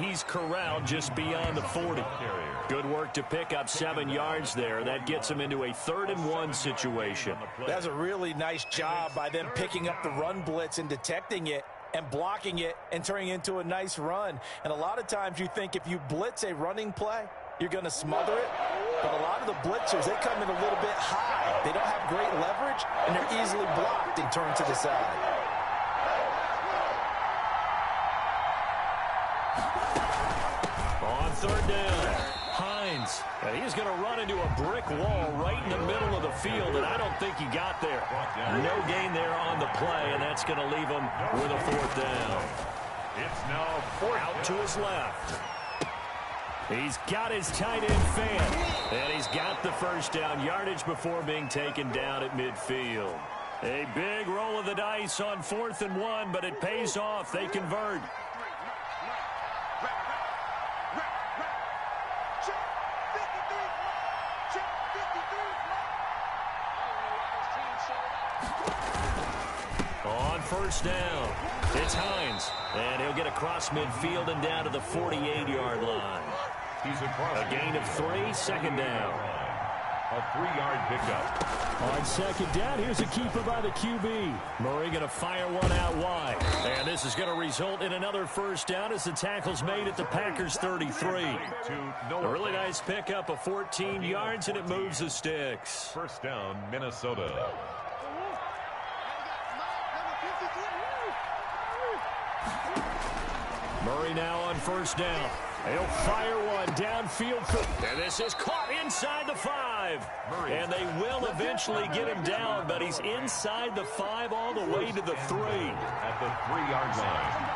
he's corralled just beyond the 40. Good work to pick up 7 yards there. That gets him into a 3rd-and-1 situation. That's a really nice job by them picking up the run blitz and detecting it and blocking it and turning it into a nice run. And a lot of times you think if you blitz a running play, you're going to smother it. But a lot of the blitzers, they come in a little bit high. They don't have great leverage, and they're easily blocked and turned to the side. On 3rd down, Hines. And he's going to run into a brick wall right in the middle of the field, and I don't think he got there. No gain there on the play, and that's going to leave him with a 4th down. It's now 4th out to his left. He's got his tight end fan, and he's got the 1st down yardage before being taken down at midfield. A big roll of the dice on 4th and 1, but it pays off. They convert. On 1st down, it's Hines, and he'll get across midfield and down to the 48-yard line. He's across. A gain of 3, 2nd down. A 3-yard pickup. On 2nd down, here's a keeper by the QB. Murray going to fire one out wide. And this is going to result in another 1st down as the tackle's made at the Packers' 33. A really nice pickup of 14 yards, and it moves the sticks. 1st down, Minnesota. Murray now on 1st down. He'll fire one downfield. And this is caught inside the 5. And they will eventually get him down, but he's inside the 5 all the way to the 3. At the 3-yard line.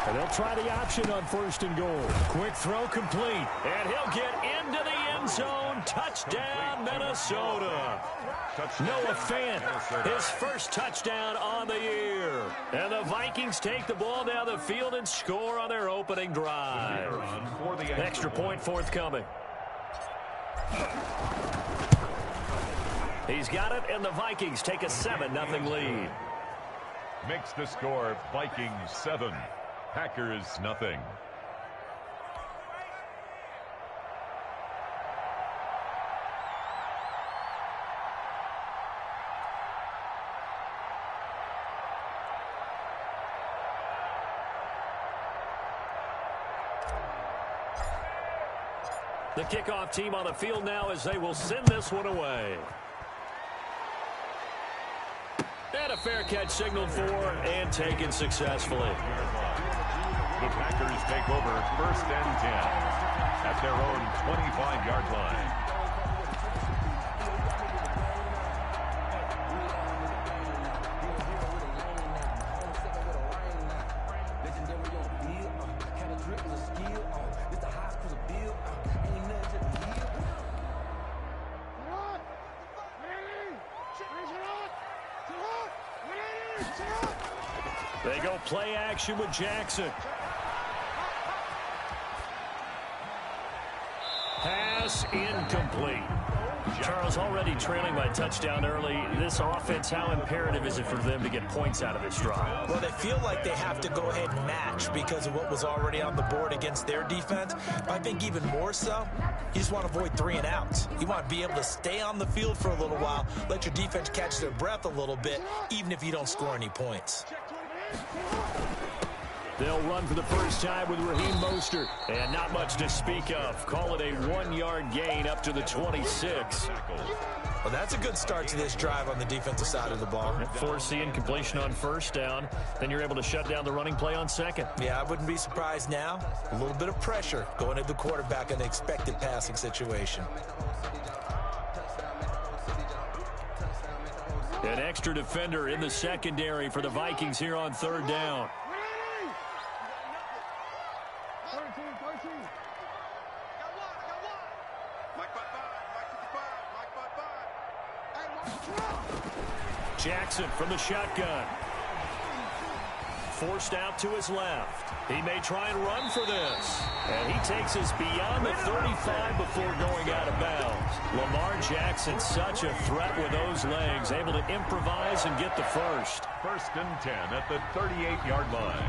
And they'll try the option on 1st and goal. Quick throw complete. And he'll get into the end zone. Touchdown, Minnesota. Noah Fant, his 1st touchdown on the year. And the Vikings take the ball down the field and score on their opening drive. Extra point forthcoming. He's got it, and the Vikings take a 7-0 lead. Makes the score Vikings 7, Packers nothing. The kickoff team on the field now as they will send this one away. And a fair catch signaled for and taken successfully. The Packers take over 1st and 10 at their own 25-yard line. They go play action with Jackson. Pass incomplete. Charles, already trailing by touchdown early. This offense, how imperative is it for them to get points out of this drive? Well, they feel like they have to go ahead and match because of what was already on the board against their defense. But I think even more so, you just want to avoid 3 and outs. You want to be able to stay on the field for a little while, let your defense catch their breath a little bit, even if you don't score any points. They'll run for the first time with Raheem Mostert. And not much to speak of. Call it a 1-yard gain up to the 26. Well, that's a good start to this drive on the defensive side of the ball. Force the incompletion on 1st down. Then you're able to shut down the running play on 2nd. Yeah, I wouldn't be surprised now. A little bit of pressure going at the quarterback in the expected passing situation. An extra defender in the secondary for the Vikings here on 3rd down. Jackson from the shotgun. forced out to his left. He may try and run for this. And he takes us beyond the 35 before going out of bounds. Lamar Jackson, such a threat with those legs, able to improvise and get the first. First and 10 at the 38-yard line.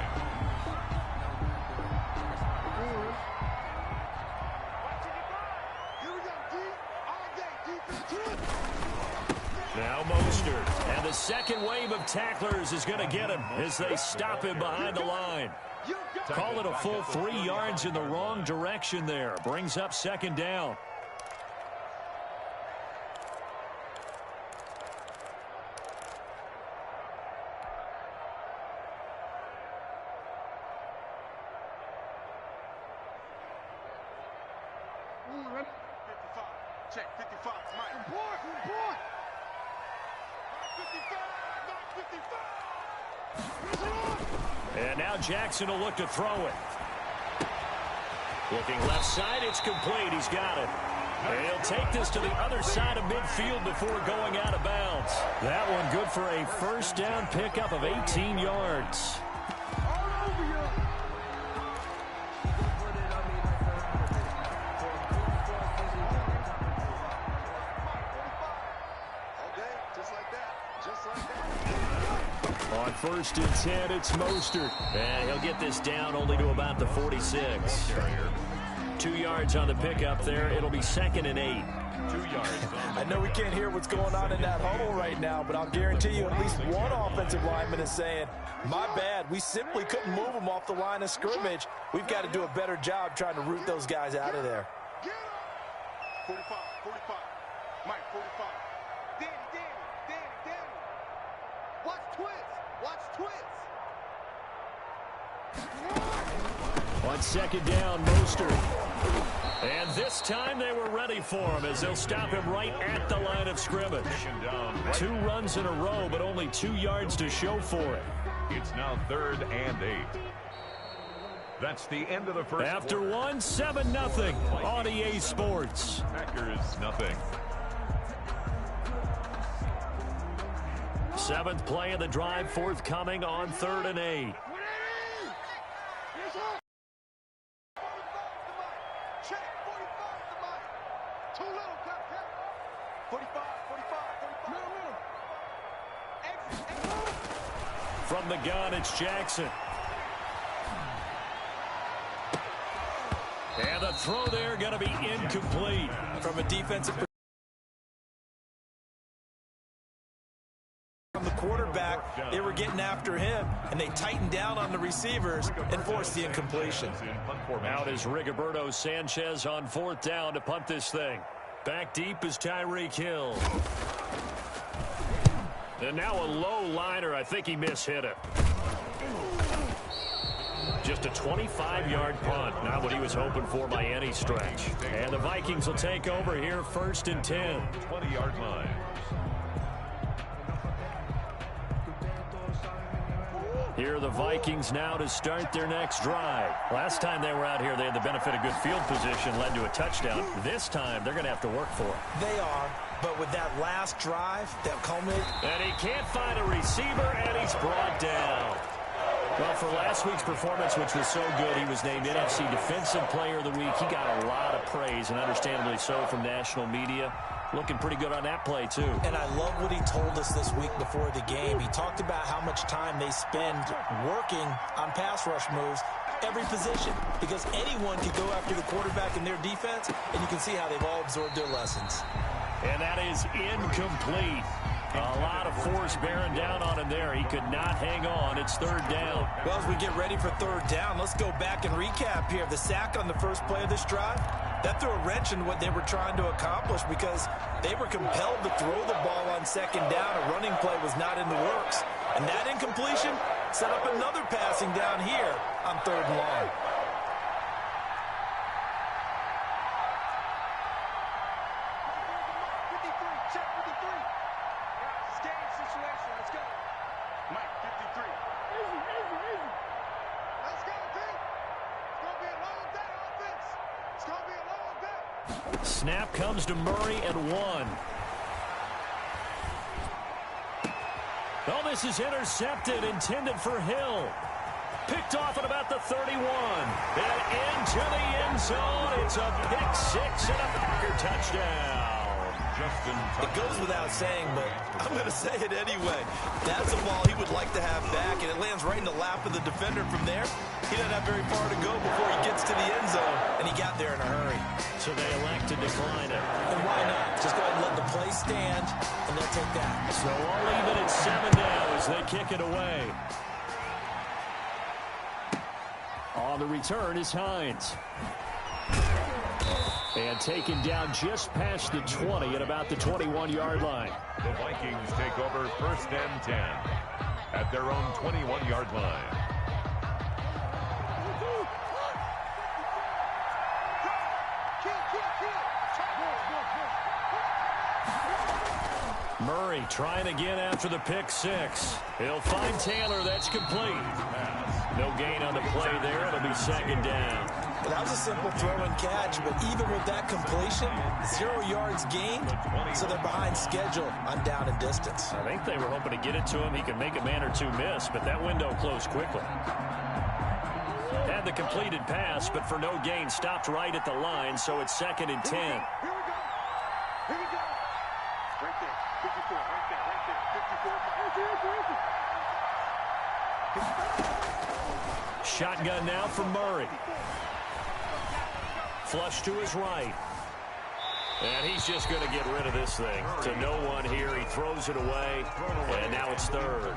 Now Mostert, and the second wave of tacklers is going to get him as they stop him behind the line. Call it a full 3 yards in the wrong direction there. Brings up second down. Check 55, Mike. Report. 55. And now Jackson will look to throw it. Looking left side, it's complete. He's got it. And he'll take this to the other side of midfield before going out of bounds. That one good for a first down pickup of 18 yards. On first and 10, it's Mostert. And he'll get this down only to about the 46. 2 yards on the pickup there. It'll be second and 8. 2 yards. I know we can't hear what's going on in that huddle right now, but I'll guarantee you at least one offensive lineman is saying, my bad, we simply couldn't move them off the line of scrimmage. We've got to do a better job trying to root those guys out of there. 45. Mike, 45. Danny. Watch twins. On second down, Mostert. And this time they were ready for him as they'll stop him right at the line of scrimmage. 2 runs in a row, but only 2 yards to show for it. It's now 3rd and 8. That's the end of the first After quarter. 1, 7-0 on EA Sports. Packers nothing. 7th play of the drive forthcoming on 3rd and 8. Check 45. Too little, 45. Exit. From the gun, it's Jackson. And the throw there going to be incomplete. From a defensive perspective, from the quarterback, they were getting after him, and they tightened down on the receivers and forced the incompletion. Out is Rigoberto Sanchez on 4th down to punt this thing. Back deep is Tyreek Hill. And now a low liner. I think he mishit it. Just a 25-yard punt. Not what he was hoping for by any stretch. And the Vikings will take over here 1st and 10. 20-yard line. Here are the Vikings now to start their next drive. Last time they were out here, they had the benefit of good field position, led to a touchdown. This time, they're going to have to work for it. They are, but with that last drive, that culminated. And he can't find a receiver, and he's brought down. Well, for last week's performance, which was so good, he was named NFC Defensive Player of the Week. He got a lot of praise, and understandably so, from national media. Looking pretty good on that play, too. And I love what he told us this week before the game. He talked about how much time they spend working on pass rush moves, every position, because anyone can go after the quarterback in their defense, and you can see how they've all absorbed their lessons. And that is incomplete. A lot of force bearing down on him there. He could not hang on. It's 3rd down. Well, as we get ready for 3rd down, let's go back and recap here. The sack on the first play of this drive, that threw a wrench in what they were trying to accomplish because they were compelled to throw the ball on 2nd down. A running play was not in the works. And that incompletion set up another passing down here on 3rd and long. Snap comes to Murray and 1. Oh, this is intercepted, intended for Hill. Picked off at about the 31. And into the end zone. It's a pick six and a Packer touchdown. It goes without saying, but I'm going to say it anyway. That's a ball he would like to have back, and it lands right in the lap of the defender from there. He doesn't have very far to go before he gets to the end zone, and he got there in a hurry. So they elect to decline it. And why not? Just go ahead and let the play stand, and they'll take that. So I'll leave it at 7 now as they kick it away. On the return is Hines. And taken down just past the 20 at about the 21-yard line. The Vikings take over 1st and 10 at their own 21-yard line. Murray trying again after the pick six. He'll find Taylor. That's complete. No gain on the play there. It'll be 2nd down. Well, that was a simple throw and catch, but even with that completion, 0 yards gained, so they're behind schedule on down and distance. I think they were hoping to get it to him. He could make a man or two miss, but that window closed quickly. Had the completed pass, but for no gain, stopped right at the line, so it's 2nd and 10. Here we go. Here we go. Right there. 54. Right there. Right there. 54. Shotgun now from Murray. Flush to his right. And he's just going to get rid of this thing. To no one here. He throws it away, and now it's 3rd.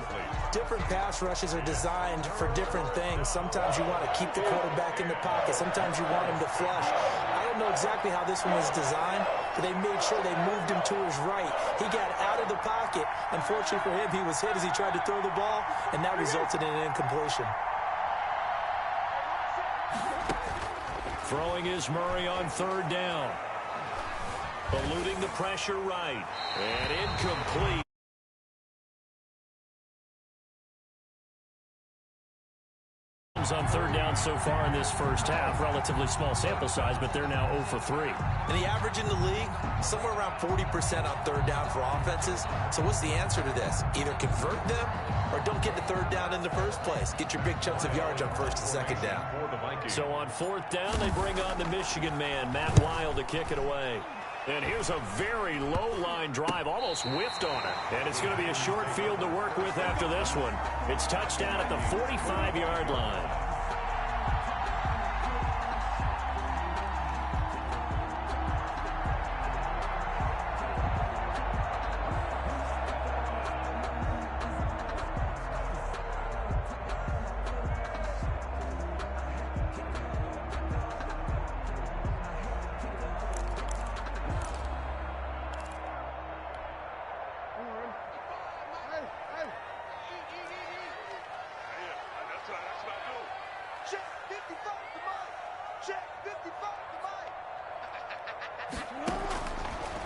Different pass rushes are designed for different things. Sometimes you want to keep the quarterback in the pocket. Sometimes you want him to flush. I don't know exactly how this one was designed, but they made sure they moved him to his right. He got out of the pocket. Unfortunately for him, he was hit as he tried to throw the ball, and that resulted in an incompletion. Throwing is Murray on 3rd down. Eluding the pressure right. And incomplete. On 3rd down so far in this first half. Relatively small sample size, but they're now 0 for 3. And the average in the league, somewhere around 40% on 3rd down for offenses. So what's the answer to this? Either convert them or don't get to 3rd down in the first place. Get your big chunks of yards on 1st and 2nd down. So on 4th down, they bring on the Michigan man, Matt Wild, to kick it away. And here's a very low-line drive, almost whiffed on it. And it's going to be a short field to work with after this one. It's touchdown at the 45-yard line.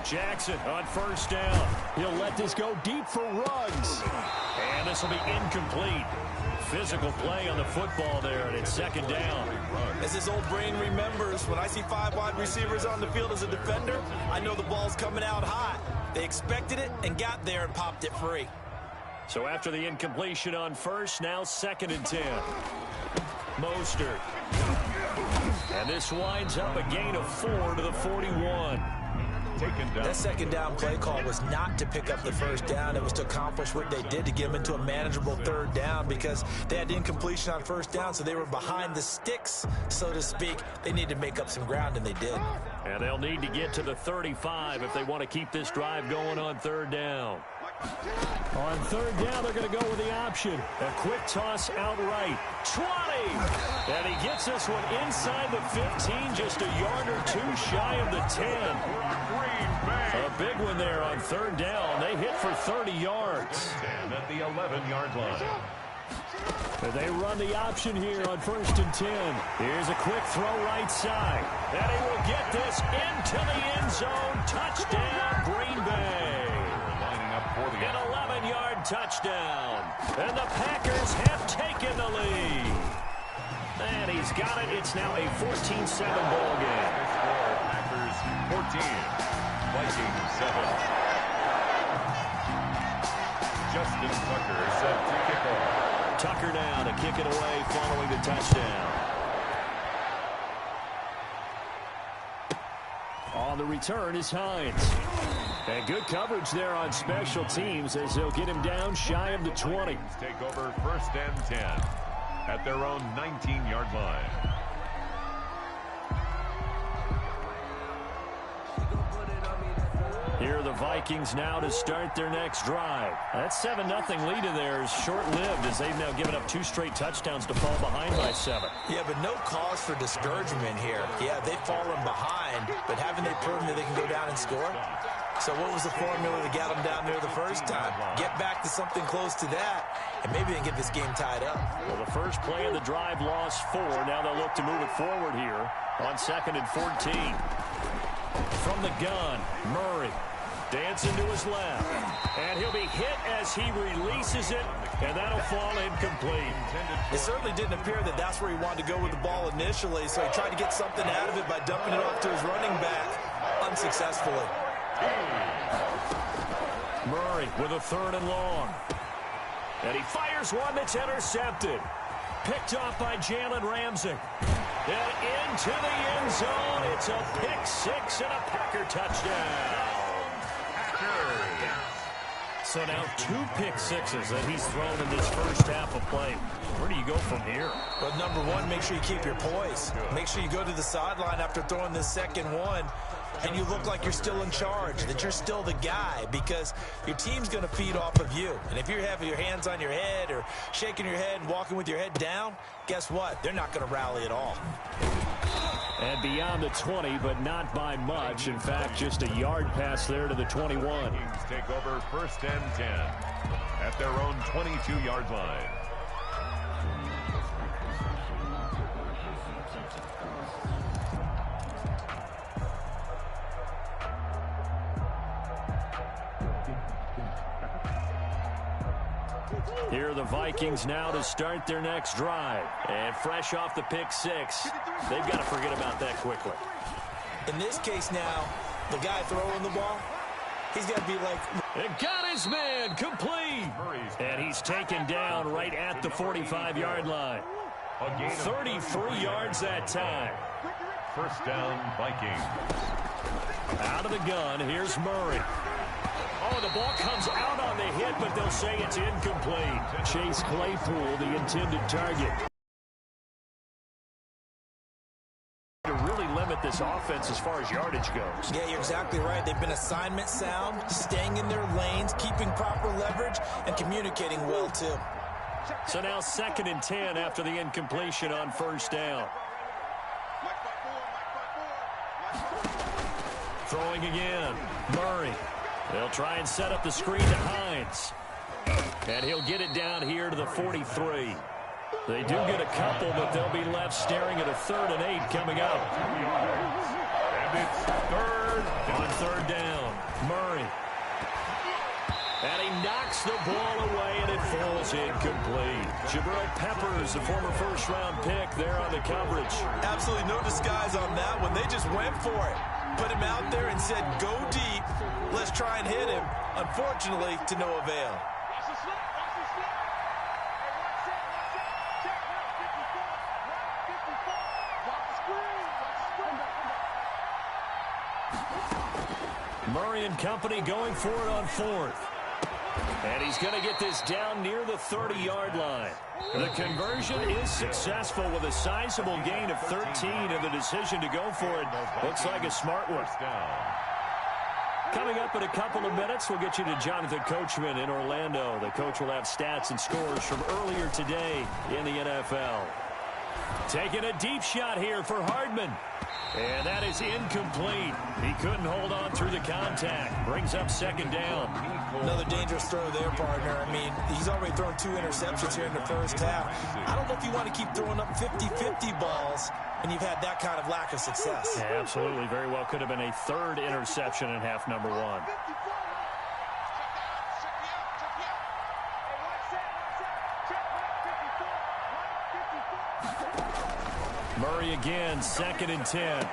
Jackson on 1st down. He'll let this go deep for Ruggs. And this will be incomplete. Physical play on the football there, and it's 2nd down. As his old brain remembers, when I see 5 wide receivers on the field as a defender, I know the ball's coming out hot. They expected it and got there and popped it free. So after the incompletion on 1st, now 2nd and 10. Mostert. And this winds up a gain of 4 to the 41. That 2nd down play call was not to pick up the 1st down. It was to accomplish what they did to get them into a manageable 3rd down because they had incompletion on 1st down, so they were behind the sticks, so to speak. They needed to make up some ground, and they did. And they'll need to get to the 35 if they want to keep this drive going on 3rd down. On 3rd down, they're going to go with the option. A quick toss outright. 20! And he gets this one inside the 15, just a yard or two shy of the 10. A big one there on 3rd down. They hit for 30 yards. At the 11-yard line. They run the option here on 1st and 10. Here's a quick throw right side. And he will get this into the end zone. Touchdown, Green Bay. An 11-yard touchdown. And the Packers have taken the lead. And he's got it. It's now a 14-7 ball game. Packers 14, Vikings 7. Justin Tucker set to kick off. Tucker now to kick it away following the touchdown. On the return is Hines. And good coverage there on special teams as they'll get him down shy of the 20. Take over 1st and 10 at their own 19-yard line. Here are the Vikings now to start their next drive. That 7-0 lead in there is short-lived as they've now given up 2 straight touchdowns to fall behind by 7. Yeah, but no cause for discouragement here. Yeah, they've fallen behind, but haven't they proven that they can go down and score? So what was the formula that got them down there the first time? Get back to something close to that, and maybe they can get this game tied up. Well, the first play of the drive lost 4. Now they'll look to move it forward here on 2nd and 14. From the gun, Murray. Dancing to his left. And he'll be hit as he releases it, and that'll fall incomplete. It certainly didn't appear that that's where he wanted to go with the ball initially, so he tried to get something out of it by dumping it off to his running back unsuccessfully. Murray with a 3rd and long. And he fires one that's intercepted. Picked off by Jalen Ramsey. And into the end zone. It's a pick 6 and a Packer touchdown. So now 2 pick sixes that he's thrown in this first half of play. Where do you go from here? But number one, make sure you keep your poise. Make sure you go to the sideline after throwing this second one, and you look like you're still in charge, that you're still the guy, because your team's going to feed off of you. And if you're having your hands on your head or shaking your head and walking with your head down, guess what? They're not going to rally at all. And beyond the 20, but not by much. In fact, just a yard pass there to the 21. Vikings take over 1st and 10 at their own 22-yard line. Here are the Vikings now to start their next drive. And fresh off the pick 6, they've got to forget about that quickly. In this case now, the guy throwing the ball, he's got to be like... And got his man complete. And he's taken down right at the 45-yard line. 33 yards that time. 1st down, Vikings. Out of the gun, here's Murray. Oh, the ball comes out on the hit, but they'll say it's incomplete. Chase Claypool, the intended target. To really limit this offense as far as yardage goes. Yeah, you're exactly right. They've been assignment sound, staying in their lanes, keeping proper leverage, and communicating well, too. So now 2nd and 10 after the incompletion on 1st down. Throwing again, Murray. They'll try and set up the screen to Hines. And he'll get it down here to the 43. They do get a couple, but they'll be left staring at a 3rd and 8 coming up. And it's 3rd on 3rd down. Murray. And he knocks the ball away, and it falls incomplete. Jabril Peppers, the former 1st-round pick, there on the coverage. Absolutely no disguise on that one. They just went for it. Put him out there and said, go deep. Let's try and hit him. Unfortunately, to no avail. Murray and company going for it on 4th. And he's going to get this down near the 30-yard line. The conversion is successful with a sizable gain of 13, and the decision to go for it looks like a smart one. Coming up in a couple of minutes, we'll get you to Jonathan Coachman in Orlando. The coach will have stats and scores from earlier today in the NFL. Taking a deep shot here for Hardman. And that is incomplete. He couldn't hold on through the contact. Brings up 2nd down. Another dangerous throw there, partner. I mean, he's already thrown 2 interceptions here in the first half. I don't know if you want to keep throwing up 50-50 balls when you've had that kind of lack of success. Yeah, absolutely. Very well could have been a 3rd interception in half number 1. Murray again, 2nd and 10.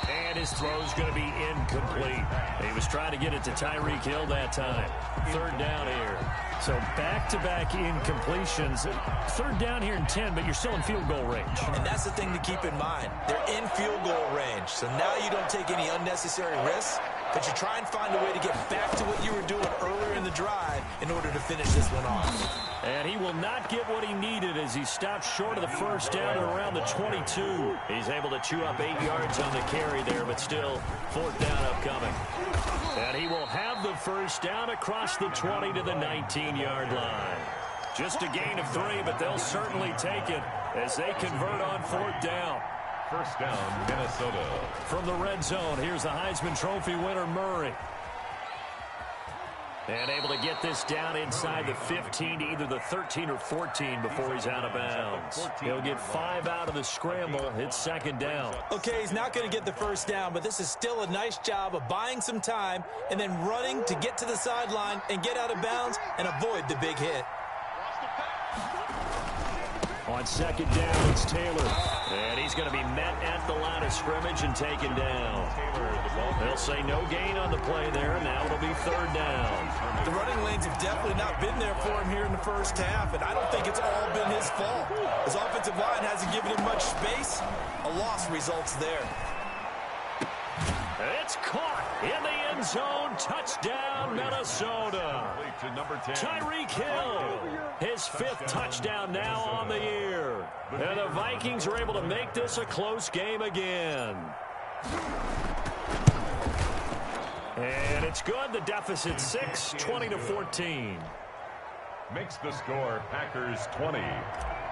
And his throw's going to be incomplete. He was trying to get it to Tyreek Hill that time. Third down here. So back-to-back incompletions. Third down here in 10, but you're still in field goal range. And that's the thing to keep in mind. They're in field goal range. So now you don't take any unnecessary risks, but you try and find a way to get back to what you were doing earlier in the drive in order to finish this one off. And he will not get what he needed as he stopped short of the first down at around the 22. He's able to chew up 8 yards on the carry there, but still fourth down upcoming. And he will have the first down across the 20 to the 19-yard line. Just a gain of 3, but they'll certainly take it as they convert on fourth down. First down, Minnesota. From the red zone, here's the Heisman Trophy winner, Murray. And able to get this down inside the 15 to either the 13 or 14 before he's out of bounds. He'll get 5 out of the scramble. It's second down. Okay, he's not going to get the first down, but this is still a nice job of buying some time and then running to get to the sideline and get out of bounds and avoid the big hit. On second down, it's Taylor. And he's going to be met at the line of scrimmage and taken down. They'll say no gain on the play there, and now it'll be third down. The running lanes have definitely not been there for him here in the first half, and I don't think it's all been his fault. His offensive line hasn't given him much space. A loss results there. It's caught in the end zone. Touchdown, Minnesota. Tyreek Hill, his 5th touchdown now on the year. And the Vikings are able to make this a close game again. And it's good. The deficit 6, 20-14. Makes the score Packers 20,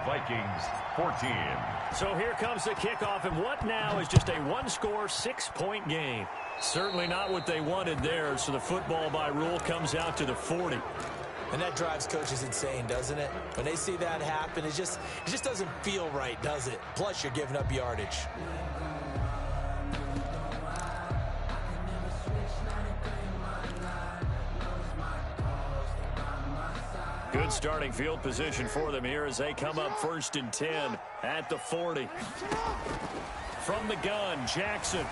Vikings 14. So here comes the kickoff, and what now is just a one-score, 6-point game. Certainly not what they wanted there, so the football by rule comes out to the 40. And that drives coaches insane, doesn't it? When they see that happen, it just doesn't feel right, does it? Plus, you're giving up yardage. Good starting field position for them here as they come up 1st and 10 at the 40. From the gun, Jackson.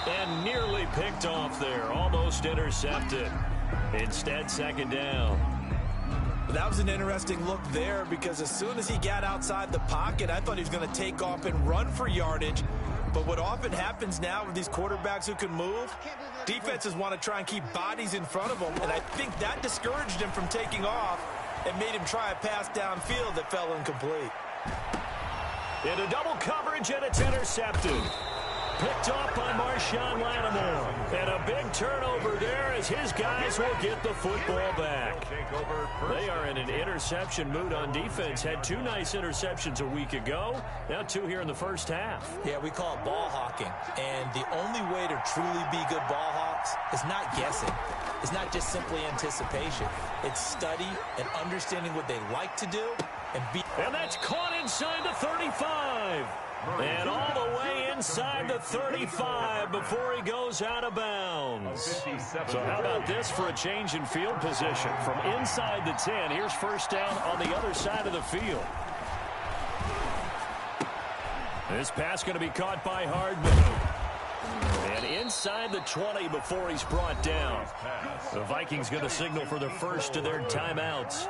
And nearly picked off there, almost intercepted. Instead, second down. That was an interesting look there because as soon as he got outside the pocket, I thought he was going to take off and run for yardage. But what often happens now with these quarterbacks who can move, defenses want to try and keep bodies in front of them, and I think that discouraged him from taking off and made him try a pass downfield that fell incomplete. Into double coverage, and it's intercepted. Picked off by Marshawn Lattimore. And a big turnover there as his guys will get the football back. They are in an interception mood on defense. Had 2 nice interceptions a week ago. Now 2 here in the first half. Yeah, we call it ball hawking. And the only way to truly be good ball hawks is not guessing. It's not just simply anticipation. It's study and understanding what they like to do. And that's caught inside the 35. And all the way inside the 35 before he goes out of bounds. So how about this for a change in field position? From inside the 10, here's first down on the other side of the field. This pass going to be caught by Hardman. And inside the 20 before he's brought down. The Vikings going to signal for the first of their timeouts,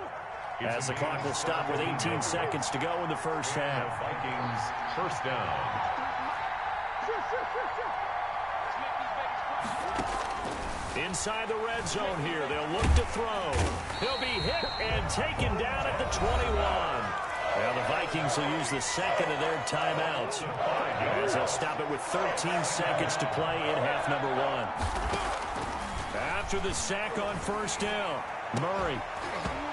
as the clock will stop with 18 seconds to go in the first half. Vikings first down. Inside the red zone here, they'll look to throw. He'll be hit and taken down at the 21. Now the Vikings will use the second of their timeouts, as they'll stop it with 13 seconds to play in half number 1. After the sack on first down, Murray.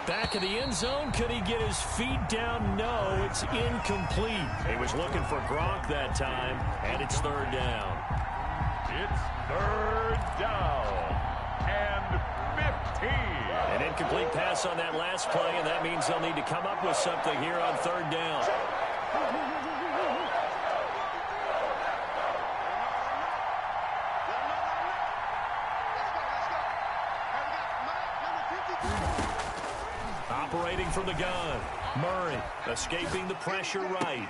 Back of the end zone, could he get his feet down? No, it's incomplete. He was looking for Gronk that time, and it's third down. It's third down and 15. An incomplete pass on that last play, and that means they'll need to come up with something here on third down. Operating from the gun. Murray escaping the pressure right.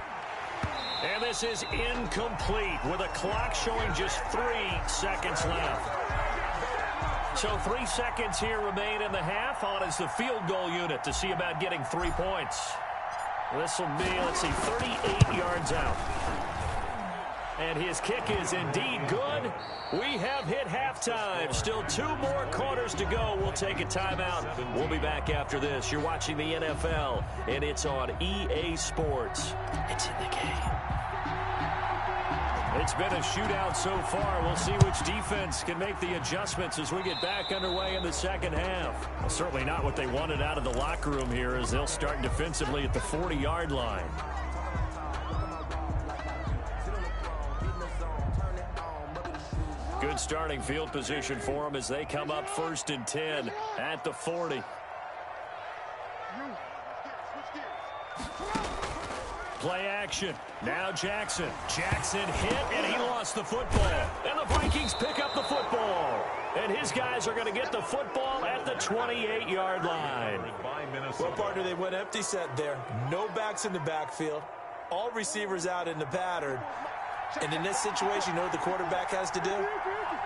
And this is incomplete with a clock showing just 3 seconds left. So 3 seconds here remain in the half. On is the field goal unit to see about getting 3 points. This will be, 38 yards out. And his kick is indeed good. We have hit halftime. Still 2 more quarters to go. We'll take a timeout. We'll be back after this. You're watching the NFL, and it's on EA Sports. It's in the game. It's been a shootout so far. We'll see which defense can make the adjustments as we get back underway in the second half. Well, certainly not what they wanted out of the locker room here as they'll start defensively at the 40-yard line. Good starting field position for them as they come up 1st and 10 at the 40. Play action. Now Jackson. Jackson hit, and he lost the football. And the Vikings pick up the football. And his guys are going to get the football at the 28-yard line. Well, partner, they went empty set there. No backs in the backfield. All receivers out in the pattern. And in this situation, you know what the quarterback has to do?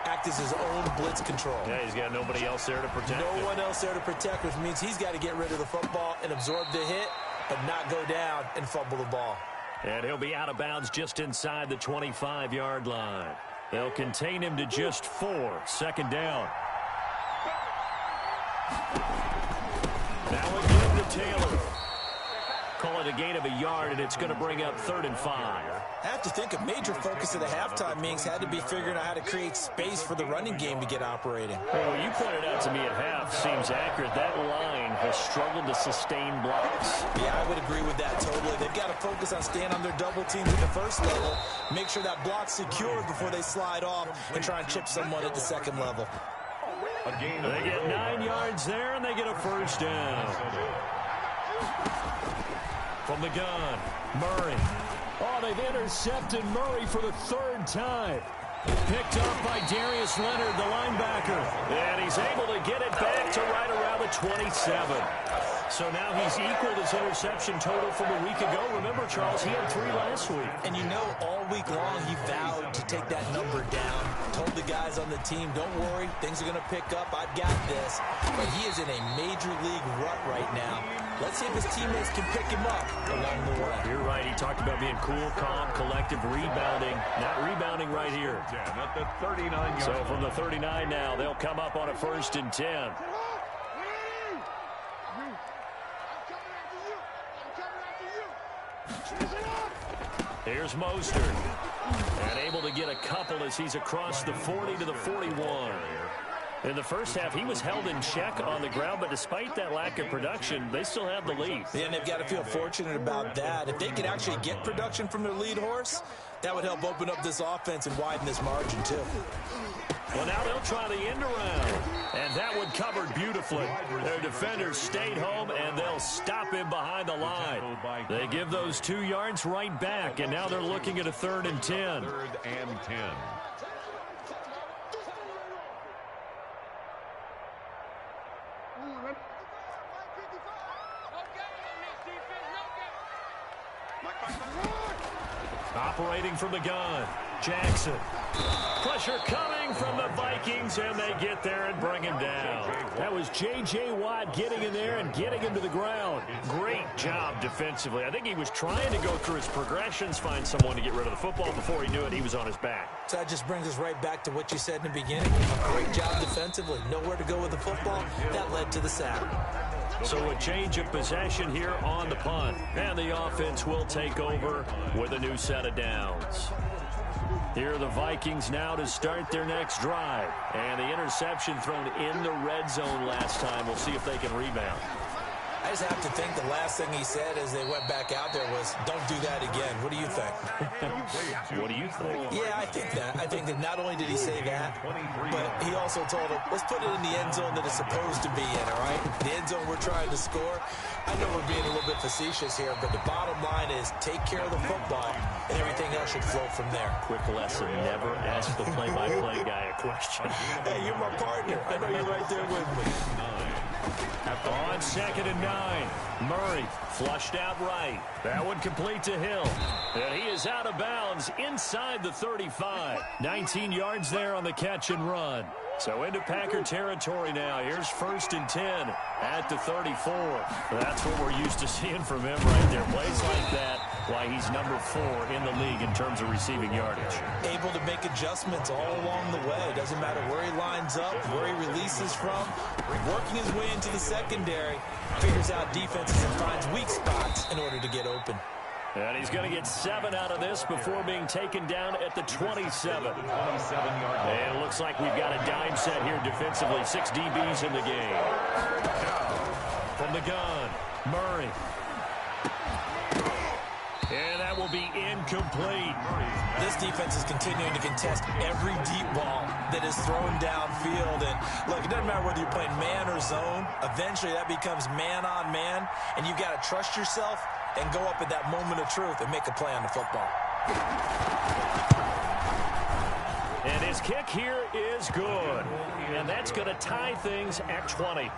Act as his own blitz control. Yeah, he's got nobody else there to protect. No one else there to protect, which means he's got to get rid of the football and absorb the hit, but not go down and fumble the ball. And he'll be out of bounds just inside the 25-yard line. They'll contain him to just 4. Second down. Now again to Taylor. Call it a gain of a yard, and it's going to bring up 3rd and 5. I have to think a major focus of the halftime meetings had to be figuring out how to create space for the running game to get operating. Well, you pointed out to me at half seems accurate. That line has struggled to sustain blocks. Yeah, I would agree with that totally. They've got to focus on staying on their double teams at the first level, make sure that block's secured before they slide off and try and chip someone at the second level. They get 9 yards there, and they get a 1st down. From the gun, Murray. Oh, they've intercepted Murray for the 3rd time. Picked up by Darius Leonard, the linebacker. And he's able to get it back to right around the 27. So now he's equaled his interception total from a week ago. Remember, Charles, he had 3 last week. And you know, all week long he vowed to take that number down. Told the guys on the team, don't worry, things are going to pick up. I've got this. But he is in a major league rut right now. Let's see if his teammates can pick him up along the way. You're right. He talked about being cool, calm, collective, rebounding. Not rebounding right here. At the 39-yard So from the 39 now, they'll come up on a 1st and 10. Here's Mostert. And able to get a couple as he's across the 40 to the 41. In the first half, he was held in check on the ground, but despite that lack of production, they still have the lead. Yeah, and they've got to feel fortunate about that. If they could actually get production from their lead horse, that would help open up this offense and widen this margin, too. Well, now they'll try the end around, and that one covered beautifully. Their defenders stayed home, and they'll stop him behind the line. They give those 2 yards right back, and now they're looking at a 3rd and 10. 3rd and 10. Operating from the gun, Jackson. Pressure coming from the Vikings, and they get there and bring him down. That was J.J. Watt getting in there and getting him to the ground. Great job defensively. I think he was trying to go through his progressions, find someone to get rid of the football. Before he knew it, he was on his back. So that just brings us right back to what you said in the beginning. A great job defensively. Nowhere to go with the football. That led to the sack. So a change of possession here on the punt. And the offense will take over with a new set of downs. Here are the Vikings now to start their next drive. And the interception thrown in the red zone last time. We'll see if they can rebound. I just have to think the last thing he said as they went back out there was, don't do that again. What do you think? What do you think? Yeah, I think that. I think that not only did he say that, but he also told him, let's put it in the end zone that it's supposed to be in, all right? The end zone we're trying to score. I know we're being a little bit facetious here, but the bottom line is take care of the football, and everything else should flow from there. Quick lesson, never ask the play-by-play guy a question. Hey, you're my partner. I know you're right there with me. On 2nd and 9, Murray flushed out right. That one complete to Hill. And he is out of bounds inside the 35. 19 yards there on the catch and run. So into Packer territory now. Here's 1st and 10 at the 34. That's what we're used to seeing from him right there. Plays like that, why he's number 4 in the league in terms of receiving yardage. Able to make adjustments all along the way. Doesn't matter where he lines up, where he releases from. Working his way into the secondary, figures out defenses and finds weak spots in order to get open. And he's going to get 7 out of this before being taken down at the 27. 27-yard line. And it looks like we've got a dime set here defensively. 6 DBs in the game. From the gun, Murray. And that will be incomplete. This defense is continuing to contest every deep ball that is thrown downfield. And look, it doesn't matter whether you're playing man or zone. Eventually that becomes man on man. And you've got to trust yourself and go up at that moment of truth and make a play on the football. And his kick here is good. And that's going to tie things at 20.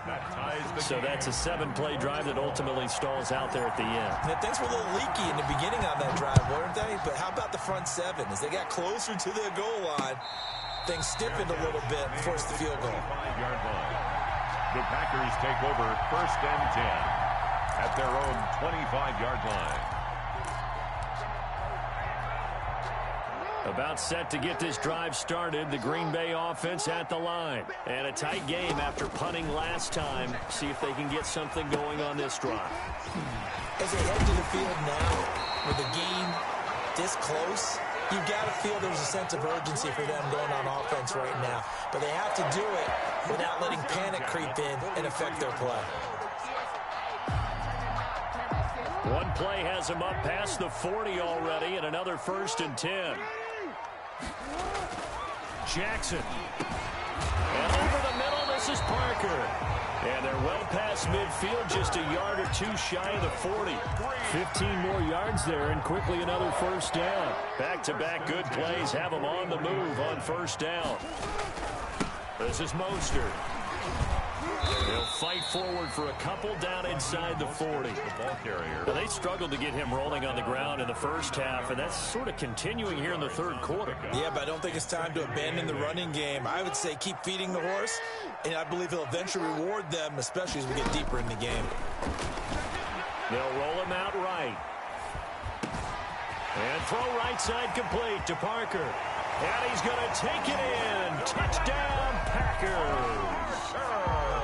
So that's a 7-play drive that ultimately stalls out there at the end. Yeah, things were a little leaky in the beginning on that drive, weren't they? But how about the front 7? As they got closer to the goal line, things stiffened a little bit, forced the field goal. 5-yard line. The Packers take over 1st and 10 at their own 25-yard line. About set to get this drive started. The Green Bay offense at the line. And a tight game after punting last time. See if they can get something going on this drive. As they head to the field now, with the game this close, you've got to feel there's a sense of urgency for them going on offense right now. But they have to do it without letting panic creep in and affect their play. One play has him up past the 40 already, and another 1st and 10. Jackson. And over the middle, this is Parker. And they're well past midfield, just a yard or 2 shy of the 40. 15 more yards there, and quickly another 1st down. Back-to-back good plays have them on the move on 1st down. This is Mostert. They'll fight forward for a couple down inside the 40. The ball carrier. Well, they struggled to get him rolling on the ground in the first half, and that's sort of continuing here in the 3rd quarter. Yeah, but I don't think it's time to abandon the running game. I would say keep feeding the horse, and I believe he'll eventually reward them, especially as we get deeper in the game. They'll roll him out right. And throw right side complete to Parker. And he's going to take it in. Touchdown, Packers.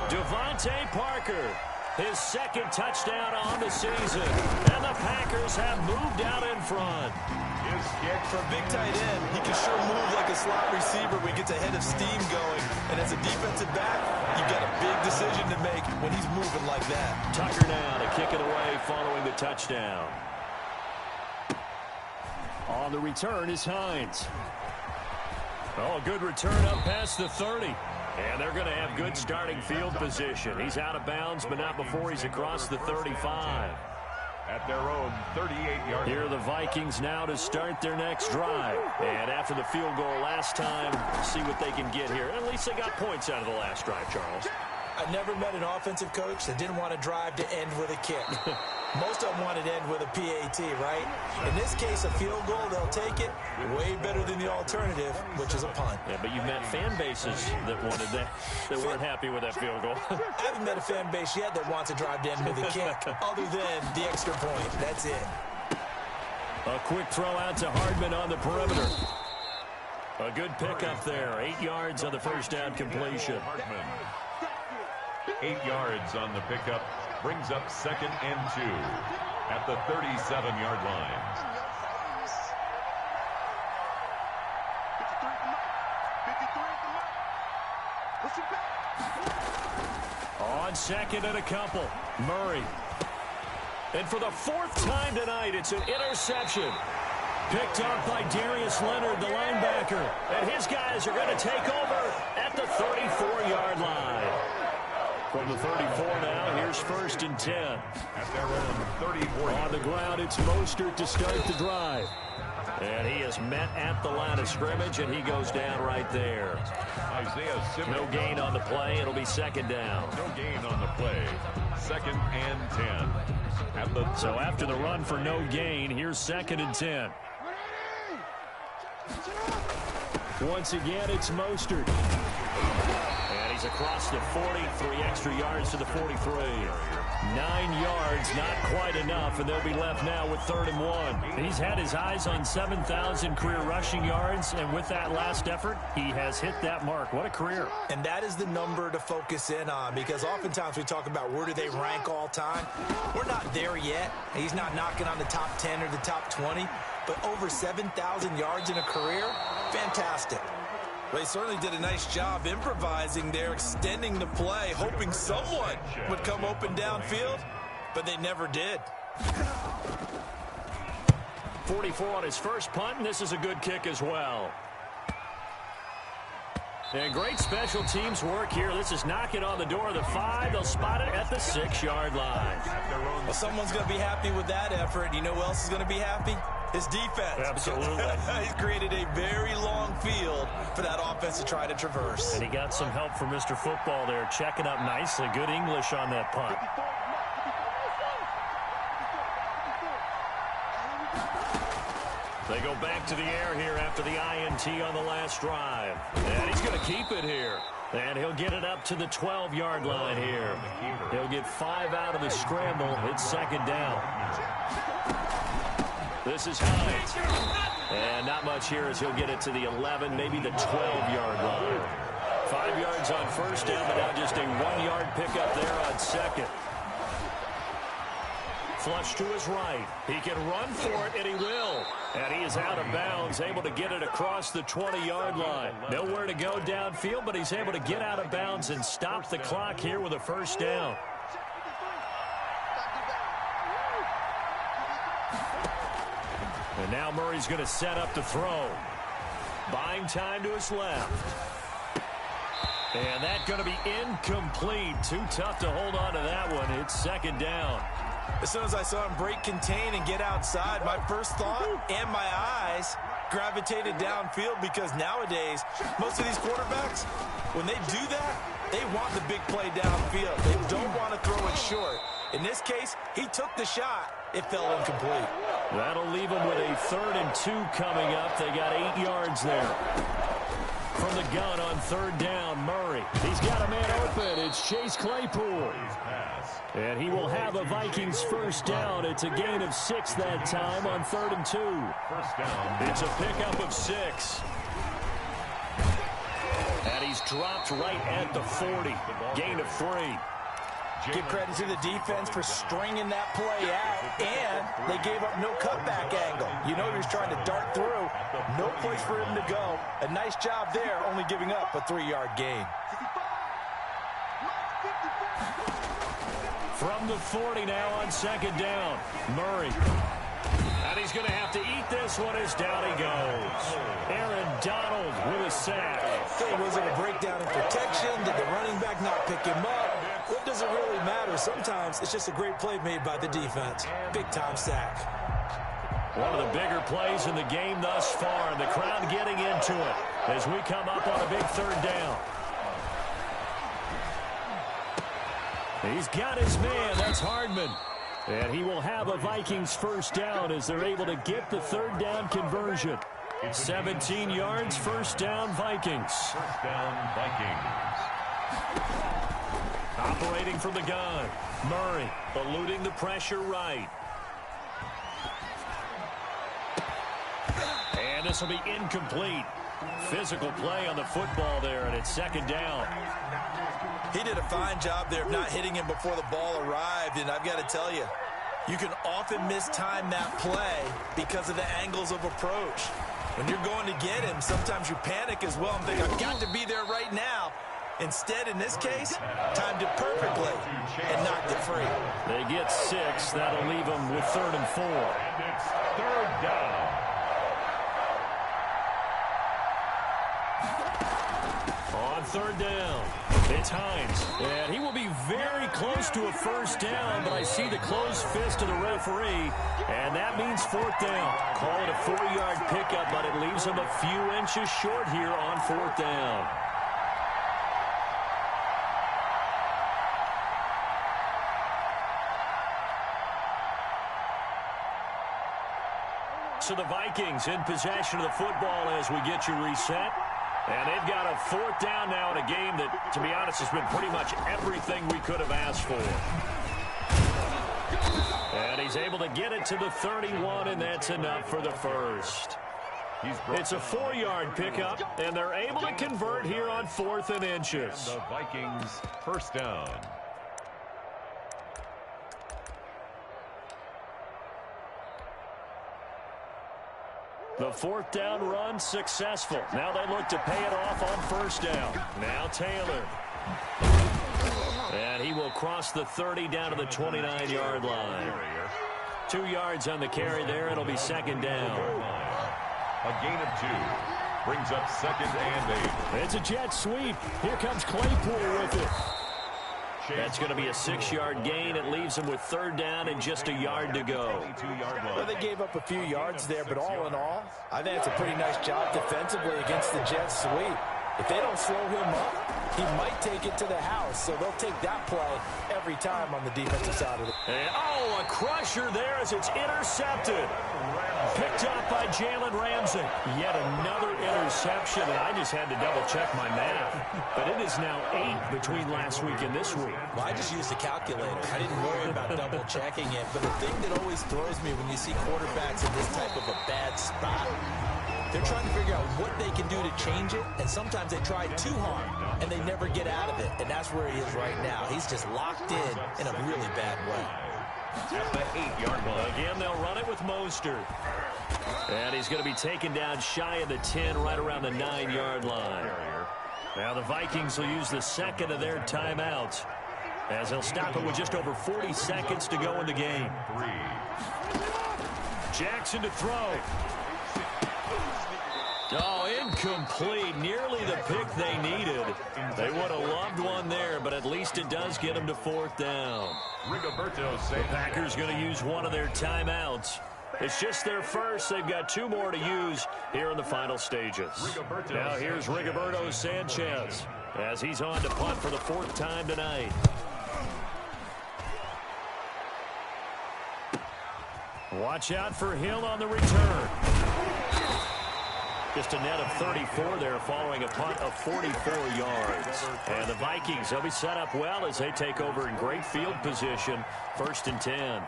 Devontae Parker, his 2nd touchdown on the season. And the Packers have moved out in front. His kick. For a big tight end, he can sure move like a slot receiver when he gets a head of steam going. And as a defensive back, you've got a big decision to make when he's moving like that. Tucker now to kick it away following the touchdown. On the return is Hines. Oh, good return up past the 30. And they're going to have good starting field position. He's out of bounds, but not before he's across the 35. At their own 38-yard line. Here are the Vikings now to start their next drive. And after the field goal last time, see what they can get here. At least they got points out of the last drive, Charles. I never met an offensive coach that didn't want to drive to end with a kick. Most of them wanted to end with a PAT, right? In this case, a field goal, they'll take it. Way better than the alternative, which is a punt. Yeah, but you've met fan bases that wanted that weren't happy with that field goal. I haven't met a fan base yet that wants to drive to end with a kick, other than the extra point. That's it. A quick throw out to Hardman on the perimeter. A good pickup there. 8 yards on the 1st down completion. Hardman. 8 yards on the pickup. Brings up 2nd and 2 at the 37-yard line. On 2nd and a couple, Murray. And for the 4th time tonight, it's an interception. Picked up by Darius Leonard, the linebacker. And his guys are going to take over at the 34-yard line. From the 34 now, here's 1st and 10. At their own 34. On the ground, it's Mostert to start the drive. And he is met at the line of scrimmage, and he goes down right there. Isaiah Simmons. No gain on the play. It'll be 2nd down. No gain on the play. 2nd and 10. So after the run for no gain, here's 2nd and 10. Once again, it's Mostert. And he's across the 40, 3 extra yards to the 43. 9 yards, not quite enough, and they'll be left now with 3rd and 1. He's had his eyes on 7,000 career rushing yards, and with that last effort, he has hit that mark. What a career. And that is the number to focus in on, because oftentimes we talk about where do they rank all time. We're not there yet. He's not knocking on the top 10 or the top 20, but over 7,000 yards in a career, fantastic. Well, he certainly did a nice job improvising there, extending the play, hoping someone would come open downfield, but they never did. 44 on his first punt, and this is a good kick as well. And great special teams work here. This is knocking on the door of the 5. They'll spot it at the 6-yard line. Well, someone's going to be happy with that effort. You know who else is going to be happy? His defense. Absolutely. He's created a very long field for that offense to try to traverse. And he got some help from Mr. Football there, checking up nicely. Good English on that punt. They go back to the air here after the INT on the last drive. And he's going to keep it here. And he'll get it up to the 12-yard line here. He'll get 5 out of the scramble. It's 2nd down. This is Hines. And not much here as he'll get it to the 11, maybe the 12-yard line. 5 yards on 1st down, but now just a 1-yard pickup there on 2nd. Flush to his right. He can run for it, and he will. And he is out of bounds, able to get it across the 20-yard line. Nowhere to go downfield, but he's able to get out of bounds and stop the clock here with a 1st down. And now Murray's going to set up the throw. Buying time to his left. And that's going to be incomplete. Too tough to hold on to that one. It's 2nd down. As soon as I saw him break contain and get outside, my first thought and my eyes gravitated downfield, because nowadays, most of these quarterbacks, when they do that, they want the big play downfield. They don't want to throw it short. In this case, he took the shot. It fell incomplete. That'll leave them with a 3rd and 2 coming up. They got 8 yards there. From the gun on 3rd down, Murray. He's got a man open. It's Chase Claypool. And he will have a Vikings 1st down. It's a gain of 6 that time on 3rd and 2. 1st down. It's a pickup of 6. And he's dropped right at the 40. Gain of 3. Give credit to the defense for stringing that play out, and they gave up no cutback angle. You know he was trying to dart through. No place for him to go. A nice job there, only giving up a 3-yard gain. From the 40 now on 2nd down, Murray. And he's going to have to eat this one as down he goes. Aaron Donald with a sack. Hey, was it a breakdown in protection? Did the running back not pick him up? What does it really matter? Sometimes it's just a great play made by the defense. Big-time sack. One of the bigger plays in the game thus far, and the crowd getting into it as we come up on a big 3rd down. He's got his man. That's Hardman. And he will have a Vikings 1st down as they're able to get the 3rd down conversion. 17 yards, 1st down, Vikings. 1st down, Vikings. Operating from the gun. Murray eluding the pressure right. And this will be incomplete. Physical play on the football there, and it's 2nd down. He did a fine job there of not hitting him before the ball arrived, and I've got to tell you, you can often mistime that play because of the angles of approach. When you're going to get him, sometimes you panic as well and think, I've got to be there right now. Instead, in this case, timed it perfectly and knocked it free. They get 6. That'll leave them with 3rd and 4. And it's 3rd down. On third down. It's Hines, and he will be very close to a first down, but I see the closed fist of the referee, and that means fourth down. Call it a 4-yard pickup, but it leaves him a few inches short here on fourth down. So the Vikings in possession of the football as we get you reset. And they've got a fourth down now in a game that, to be honest, has been pretty much everything we could have asked for. And he's able to get it to the 31, and that's enough for the first. It's a 4-yard pickup, and they're able to convert here on 4th and inches. The Vikings first down. The fourth down run successful. Now they look to pay it off on first down. Now Taylor. And he will cross the 30 down to the 29-yard line. 2 yards on the carry there. It'll be second down. A gain of 2. Brings up second and 8. It's a jet sweep. Here comes Claypool with it. That's going to be a 6-yard gain. It leaves him with third down and just a yard to go. Well, they gave up a few yards there, but all in all, I think it's a pretty nice job defensively against the jet sweep. If they don't slow him up, he might take it to the house. So they'll take that play every time on the defensive side of it. And, oh, a crusher there as it's intercepted. Picked up by Jalen Ramsey. Yet another interception, and I just had to double-check my math. But it is now 8 between last week and this week. Well, I just used a calculator. I didn't worry about double-checking it. But the thing that always throws me when you see quarterbacks in this type of a bad spot, they're trying to figure out what they can do to change it, and sometimes they try too hard, and they never get out of it. And that's where he is right now. He's just locked in a really bad way. At the 8-yard line. Again, they'll run it with Mostert. And he's going to be taken down shy of the 10, right around the 9-yard line. Now the Vikings will use the second of their timeouts, as they'll stop it with just over 40 seconds to go in the game. 3. Jackson to throw. Oh, incomplete. Nearly the pick they needed. They would have loved one there, but at least it does get them to fourth down. Rigoberto The Packers going to use one of their timeouts. It's just their first. They've got 2 more to use here in the final stages. Now here's Rigoberto Sanchez as he's on to punt for the 4th time tonight. Watch out for Hill on the return. Just a net of 34 there following a punt of 44 yards. And the Vikings, they'll be set up well as they take over in great field position. 1st and 10.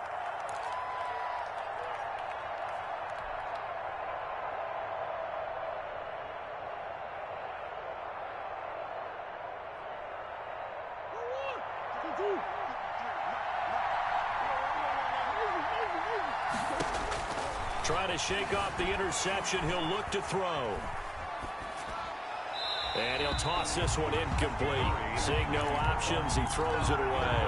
Trying to shake off the interception. He'll look to throw. And he'll toss this one incomplete. Seeing no options, he throws it away.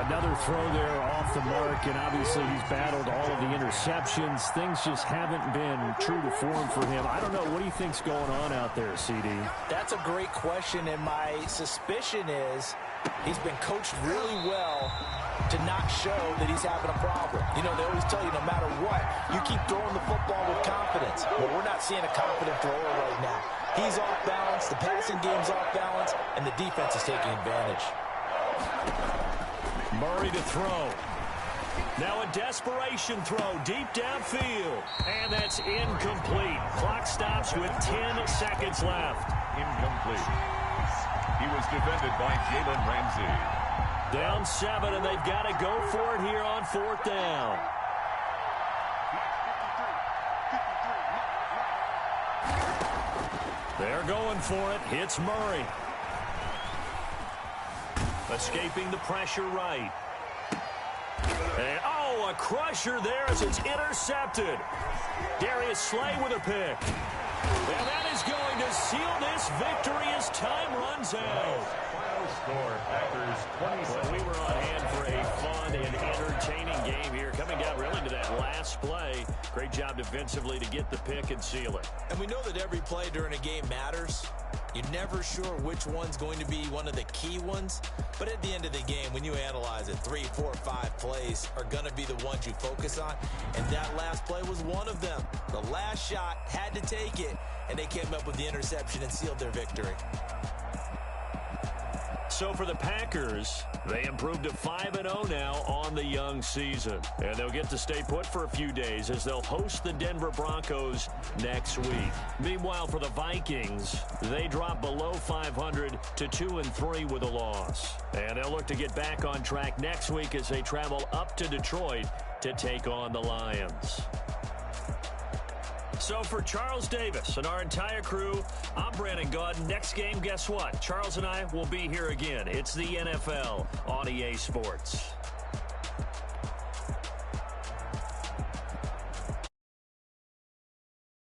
Another throw there off the mark, and obviously he's battled all of the interceptions. Things just haven't been true to form for him. I don't know. What do you think's going on out there, CD? That's a great question, and my suspicion is he's been coached really well to not show that he's having a problem. You know, they always tell you no matter what, you keep throwing the football with confidence. But we're not seeing a confident thrower right now. He's off balance, the passing game's off balance, and the defense is taking advantage. Murray to throw. Now a desperation throw deep downfield. And that's incomplete. Clock stops with 10 seconds left. Incomplete. He was defended by Jalen Ramsey. Down 7, and they've got to go for it here on 4th down. They're going for it. Hits Murray. Escaping the pressure right. And, oh, a crusher there as it's intercepted. Darius Slay with a pick. And that is going to seal this victory as time runs out. Final score, Packers 27. Well, we were on hand for a fun and entertaining game here. Coming down really to that last play. Great job defensively to get the pick and seal it. And we know that every play during a game matters. You're never sure which one's going to be one of the key ones. But at the end of the game, when you analyze it, 3, 4, 5 plays are going to be the ones you focus on. And that last play was one of them. The last shot had to take it, and they came up with the interception and sealed their victory. So for the Packers, they improved to 5-0 now on the young season. And they'll get to stay put for a few days as they'll host the Denver Broncos next week. Meanwhile, for the Vikings, they drop below 500 to 2-3 with a loss. And they'll look to get back on track next week as they travel up to Detroit to take on the Lions. So for Charles Davis and our entire crew, I'm Brandon Gaudin. Next game, guess what? Charles and I will be here again. It's the NFL on EA Sports.